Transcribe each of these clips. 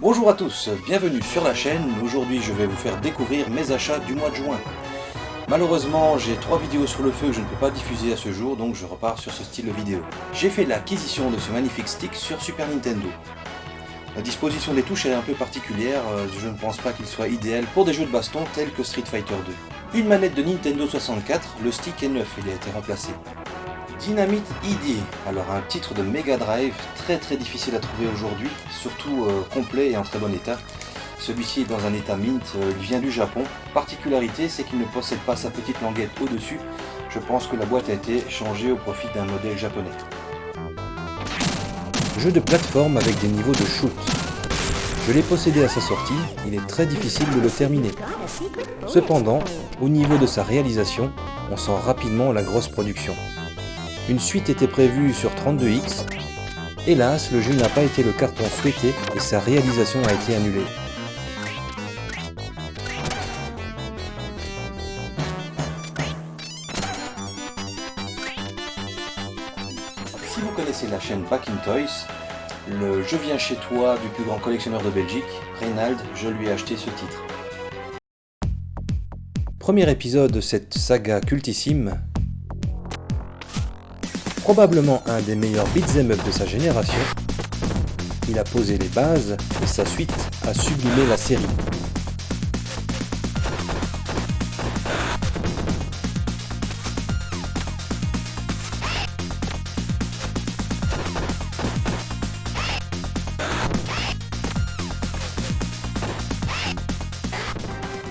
Bonjour à tous, bienvenue sur la chaîne. Aujourd'hui je vais vous faire découvrir mes achats du mois de juin. Malheureusement j'ai 3 vidéos sur le feu que je ne peux pas diffuser à ce jour, donc je repars sur ce style de vidéo. J'ai fait l'acquisition de ce magnifique stick sur Super Nintendo. La disposition des touches est un peu particulière, je ne pense pas qu'il soit idéal pour des jeux de baston tels que Street Fighter 2. Une manette de Nintendo 64, le stick est neuf, il a été remplacé. Dynamite ID, alors un titre de Mega Drive très difficile à trouver aujourd'hui, surtout complet et en très bon état. Celui-ci est dans un état mint, il vient du Japon. Particularité, c'est qu'il ne possède pas sa petite languette au-dessus. Je pense que la boîte a été changée au profit d'un modèle japonais. Jeu de plateforme avec des niveaux de shoot. Je l'ai possédé à sa sortie, il est très difficile de le terminer. Cependant, au niveau de sa réalisation, on sent rapidement la grosse production. Une suite était prévue sur 32X. Hélas, le jeu n'a pas été le carton souhaité et sa réalisation a été annulée. Si vous connaissez la chaîne Back in Toys, le Je viens chez toi du plus grand collectionneur de Belgique, Reynald, je lui ai acheté ce titre. Premier épisode de cette saga cultissime. Probablement un des meilleurs beat'em up de sa génération, il a posé les bases et sa suite a sublimé la série.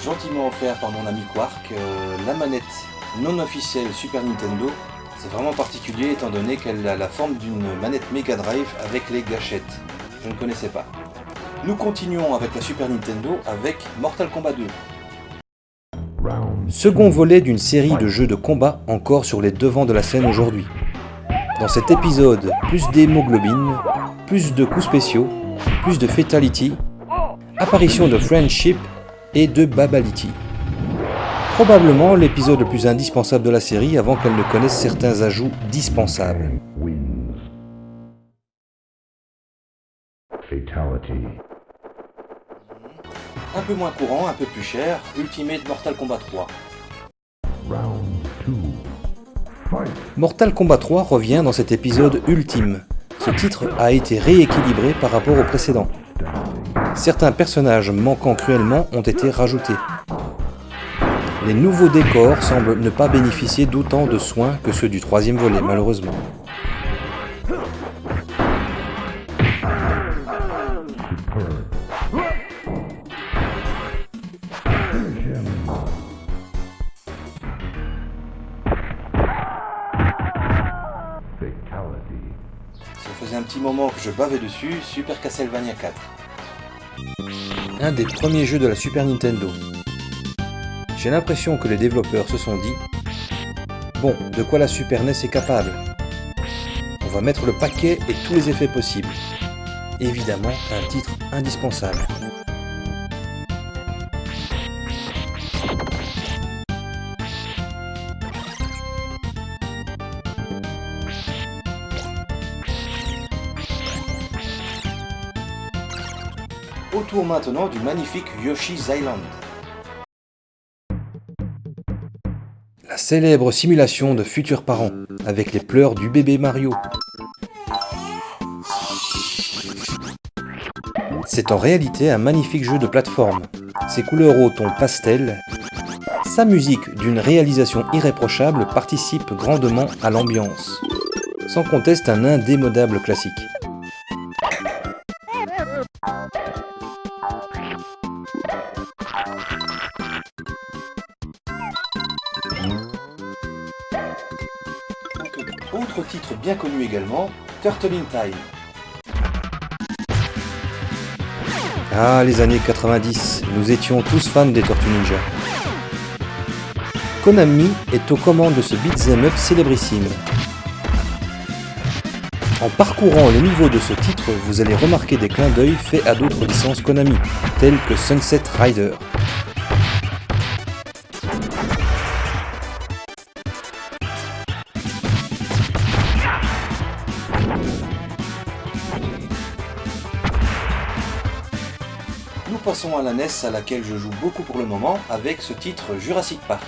Gentiment offert par mon ami Quark, la manette non officielle Super Nintendo. C'est vraiment particulier étant donné qu'elle a la forme d'une manette Mega Drive avec les gâchettes. Je ne connaissais pas. Nous continuons avec la Super Nintendo avec Mortal Kombat 2. Second volet d'une série de jeux de combat encore sur les devants de la scène aujourd'hui. Dans cet épisode, plus d'hémoglobine, plus de coups spéciaux, plus de fatality, apparition de friendship et de babality. Probablement l'épisode le plus indispensable de la série avant qu'elle ne connaisse certains ajouts dispensables. Un peu moins courant, un peu plus cher, Ultimate Mortal Kombat 3. Mortal Kombat 3 revient dans cet épisode ultime. Ce titre a été rééquilibré par rapport au précédent. Certains personnages manquant cruellement ont été rajoutés. Les nouveaux décors semblent ne pas bénéficier d'autant de soins que ceux du troisième volet, malheureusement. Ça faisait un petit moment que je bavais dessus, Super Castlevania 4. Un des premiers jeux de la Super Nintendo. J'ai l'impression que les développeurs se sont dit « Bon, de quoi la Super NES est capable ? On va mettre le paquet et tous les effets possibles. » Évidemment, un titre indispensable. Autour maintenant du magnifique Yoshi's Island. La célèbre simulation de futurs parents, avec les pleurs du bébé Mario. C'est en réalité un magnifique jeu de plateforme. Ses couleurs au ton pastel, sa musique d'une réalisation irréprochable participe grandement à l'ambiance. Sans conteste un indémodable classique. Autre titre bien connu également, Turtle in Time. Ah, les années 90, nous étions tous fans des Tortues Ninja. Konami est aux commandes de ce beat'em up célébrissime. En parcourant les niveaux de ce titre, vous allez remarquer des clins d'œil faits à d'autres licences Konami, telles que Sunset Rider. passons à la NES à laquelle je joue beaucoup pour le moment avec ce titre Jurassic Park.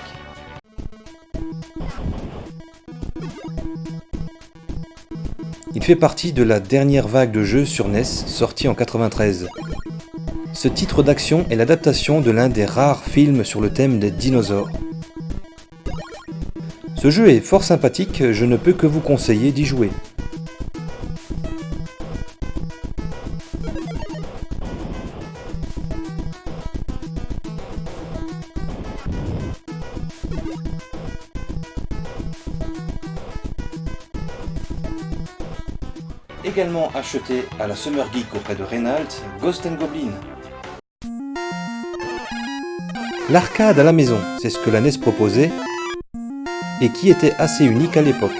Il fait partie de la dernière vague de jeux sur NES sortis en 93. Ce titre d'action est l'adaptation de l'un des rares films sur le thème des dinosaures. Ce jeu est fort sympathique, je ne peux que vous conseiller d'y jouer. Également acheté à la Summer Geek auprès de Reynald, Ghost & Goblin. L'arcade à la maison, c'est ce que la NES proposait et qui était assez unique à l'époque.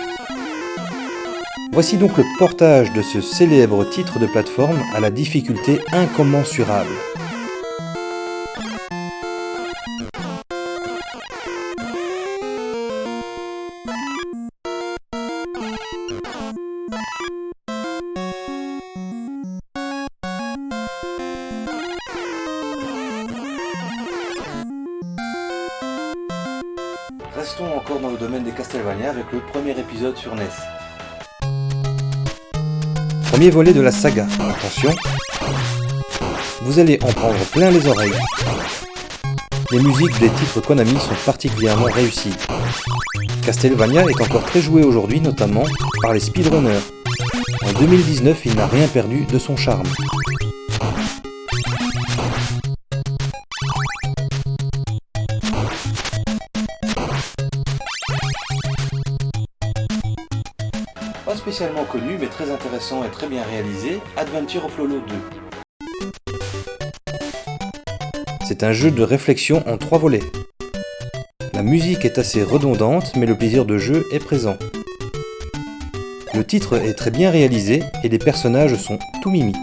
Voici donc le portage de ce célèbre titre de plateforme à la difficulté incommensurable. Restons encore dans le domaine des Castlevania avec le premier épisode sur NES. Premier volet de la saga, attention, vous allez en prendre plein les oreilles. Les musiques des titres Konami sont particulièrement réussies. Castlevania est encore très joué aujourd'hui, notamment par les speedrunners. En 2019, il n'a rien perdu de son charme. Pas spécialement connu, mais très intéressant et très bien réalisé, Adventure of Lolo 2. C'est un jeu de réflexion en 3 volets. La musique est assez redondante, mais le plaisir de jeu est présent. Le titre est très bien réalisé et les personnages sont tout mimi.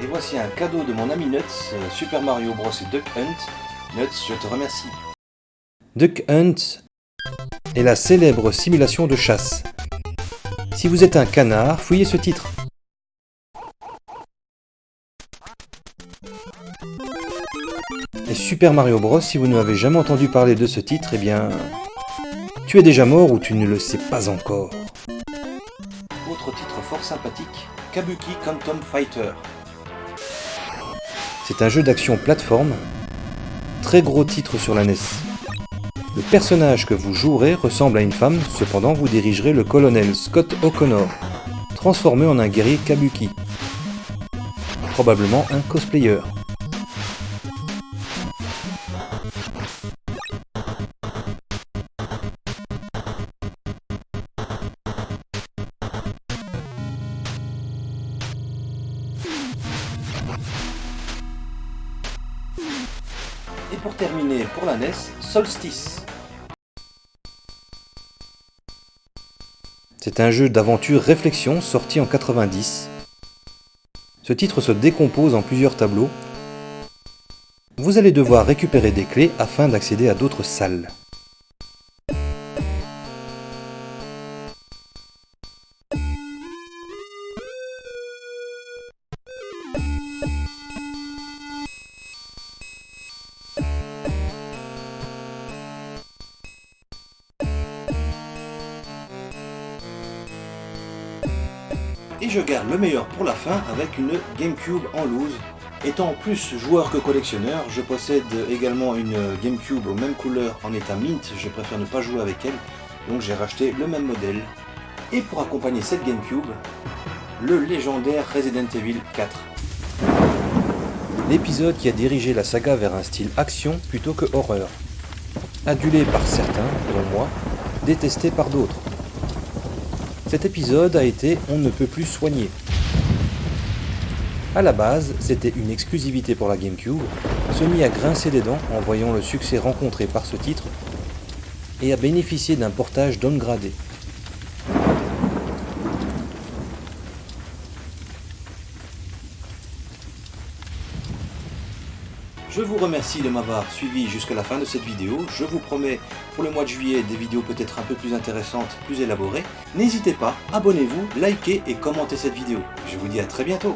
Et voici un cadeau de mon ami Nuts, Super Mario Bros et Duck Hunt. Nuts, je te remercie. Duck Hunt est la célèbre simulation de chasse. Si vous êtes un canard, fouillez ce titre. Et Super Mario Bros, si vous n'avez jamais entendu parler de ce titre, eh bien, tu es déjà mort ou tu ne le sais pas encore. Autre titre fort sympathique, Kabuki Quantum Fighter. C'est un jeu d'action plateforme, très gros titre sur la NES. Le personnage que vous jouerez ressemble à une femme, cependant vous dirigerez le colonel Scott O'Connor, transformé en un guerrier Kabuki. Probablement un cosplayer. Et pour terminer pour la NES, Solstice. C'est un jeu d'aventure réflexion sorti en 90. Ce titre se décompose en plusieurs tableaux. Vous allez devoir récupérer des clés afin d'accéder à d'autres salles. Et je garde le meilleur pour la fin avec une GameCube en loose. Étant plus joueur que collectionneur, je possède également une GameCube aux mêmes couleurs en état mint, je préfère ne pas jouer avec elle, donc j'ai racheté le même modèle. Et pour accompagner cette GameCube, le légendaire Resident Evil 4. L'épisode qui a dirigé la saga vers un style action plutôt que horreur. Adulé par certains, dont moi, détesté par d'autres. Cet épisode a été on ne peut plus soigné. A la base, c'était une exclusivité pour la GameCube, Sony a grincé des dents en voyant le succès rencontré par ce titre et a bénéficié d'un portage downgradé. Je vous remercie de m'avoir suivi jusqu'à la fin de cette vidéo. Je vous promets pour le mois de juillet des vidéos peut-être un peu plus intéressantes, plus élaborées. N'hésitez pas, abonnez-vous, likez et commentez cette vidéo. Je vous dis à très bientôt.